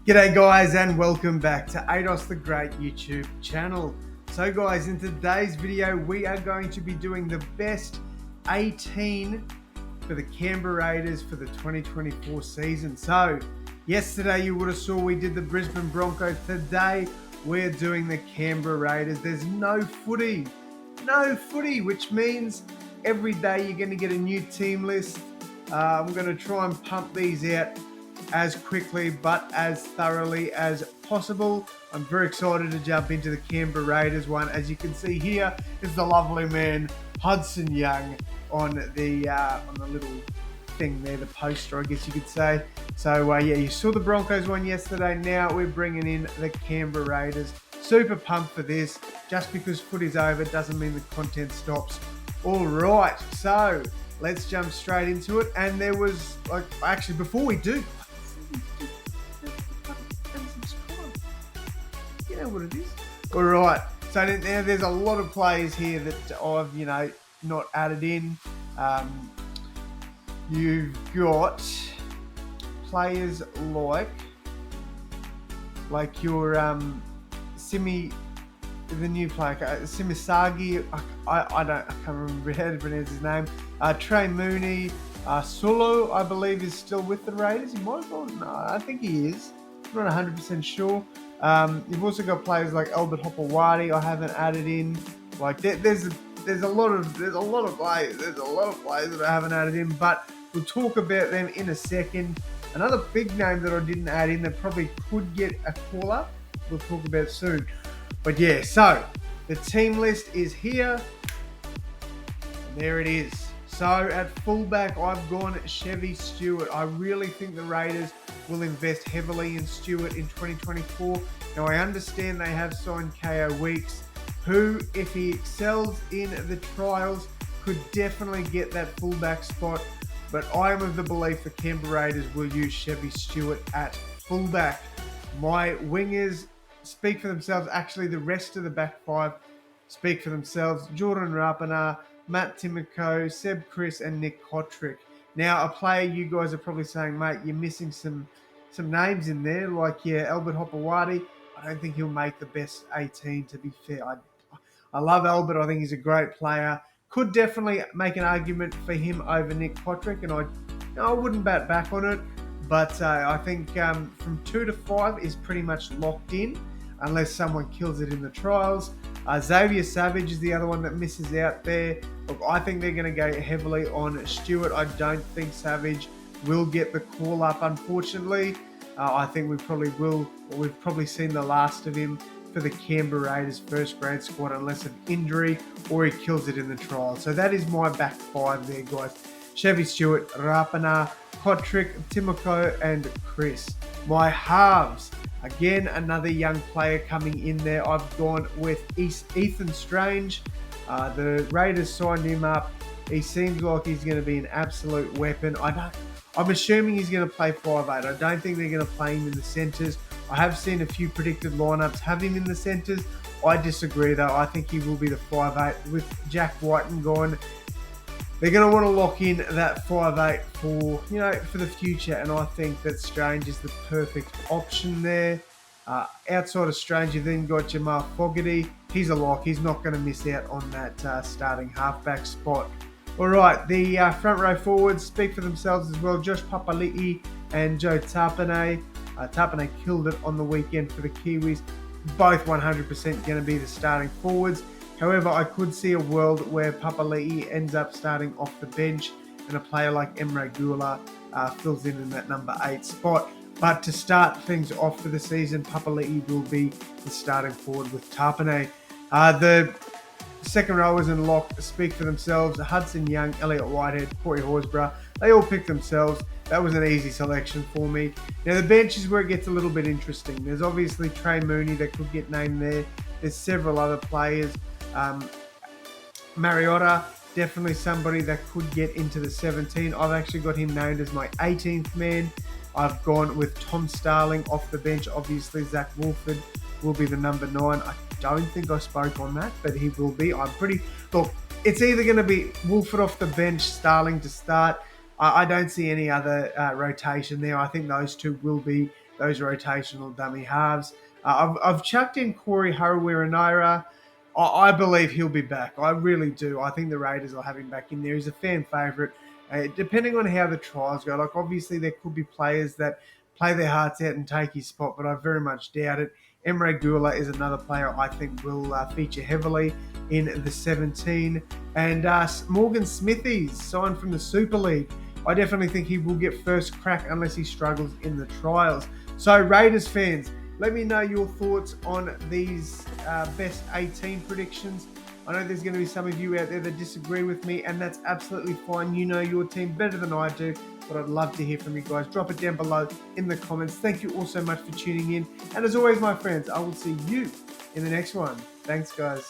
G'day guys and welcome back to AdosTheGreat YouTube channel. So guys, in today's video we are going to be doing the best 18 for the Canberra Raiders for the 2024 season. So yesterday you would have saw we did the Brisbane Broncos. Today we're doing the Canberra Raiders. There's no footy, which means every day you're going to get a new team list. I'm going to try and pump these out as quickly but as thoroughly as possible. I'm very excited to jump into the Canberra Raiders one. As you can see here is the lovely man Hudson Young on the little thing there, the poster I guess you could say. So yeah, you saw the Broncos one yesterday. Now we're bringing in the Canberra Raiders. Super pumped for this. Just because footy's over doesn't mean the content stops. All right, so let's jump straight into it. And there was, actually before we do, you know what it is. All right, so now there's a lot of players here that I've not added in. You've got players like your Simi, the new player, Simisagi. I can't remember how to pronounce his name. Trey Mooney, Solo, I believe, is still with the Raiders. He might have gone. No, I think he is. I'm not 100% sure. You've also got players like Albert Hopewadi. I haven't added in. Like there's a lot of players. There's a lot of players that I haven't added in, but we'll talk about them in a second. Another big name that I didn't add in that probably could get a call up, we'll talk about soon. But yeah, so the team list is here. And there it is. So at fullback, I've gone Chevy Stewart. I really think the Raiders will invest heavily in Stewart in 2024. Now, I understand they have signed KO Weeks, who, if he excels in the trials, could definitely get that fullback spot. But I am of the belief the Canberra Raiders will use Chevy Stewart at fullback. My wingers speak for themselves. Actually, the rest of the back five speak for themselves. Jordan Rapana, Matt Timoko, Seb Chris, and Nick Kotrick. Now, a player you guys are probably saying, mate, you're missing some names in there, like Albert Hopewadi. I don't think he'll make the best 18, to be fair. I love Albert. I think he's a great player. Could definitely make an argument for him over Nick Kotrick, and I wouldn't bat back on it. But I think from 2 to 5 is pretty much locked in, unless someone kills it in the trials. Xavier Savage is the other one that misses out there. Look, I think they're going to go heavily on Stewart. I don't think Savage will get the call up, unfortunately. I think we probably will, or we've probably seen the last of him for the Canberra Raiders first grade squad, unless an injury or he kills it in the trial. So that is my back five there, guys. Chevy Stewart, Rapana, Kotrick, Timoko, and Chris. My halves. Again, another young player coming in there. I've gone with Ethan Strange. The Raiders signed him up. He seems like he's going to be an absolute weapon. I'm assuming he's going to play 5'8". I don't think they're going to play him in the centres. I have seen a few predicted lineups have him in the centres. I disagree though. I think he will be the 5'8". With Jack Whiten gone, they're going to want to lock in that 5'8" for the future, and I think that Strange is the perfect option there. Outside of Strange, you've then got Jamal Fogarty. He's a lock. He's not going to miss out on that starting halfback spot. All right, the front row forwards speak for themselves as well. Josh Papali'i and Joe Tapine. Tapine killed it on the weekend for the Kiwis. Both 100% going to be the starting forwards. However, I could see a world where Papali'i ends up starting off the bench and a player like Emre Gula fills in that number 8 spot. But to start things off for the season, Papali'i will be the starting forward with Tapine. The second rowers and lock speak for themselves. Hudson Young, Elliot Whitehead, Corey Horsburgh, they all pick themselves. That was an easy selection for me. Now the bench is where it gets a little bit interesting. There's obviously Trey Mooney that could get named there. There's several other players. Mariota, definitely somebody that could get into the 17. I've actually got him named as my 18th man. I've gone with Tom Starling off the bench. Obviously, Zach Wolford will be the number 9. I don't think I spoke on that, but he will be. Look, it's either going to be Wolford off the bench, Starling to start. I don't see any other rotation there. I think those two will be those rotational dummy halves. I've chucked in Corey Harawira-Naira. I believe he'll be back. I really do. I think the Raiders will have him back in there. He's a fan favourite. Depending on how the trials go, like obviously there could be players that play their hearts out and take his spot, but I very much doubt it. Emre Gula is another player I think will feature heavily in the 17. And Morgan Smithies, signed from the Super League. I definitely think he will get first crack unless he struggles in the trials. So Raiders fans, let me know your thoughts on these best 18 predictions. I know there's going to be some of you out there that disagree with me, and that's absolutely fine. You know your team better than I do, but I'd love to hear from you guys. Drop it down below in the comments. Thank you all so much for tuning in. And as always, my friends, I will see you in the next one. Thanks, guys.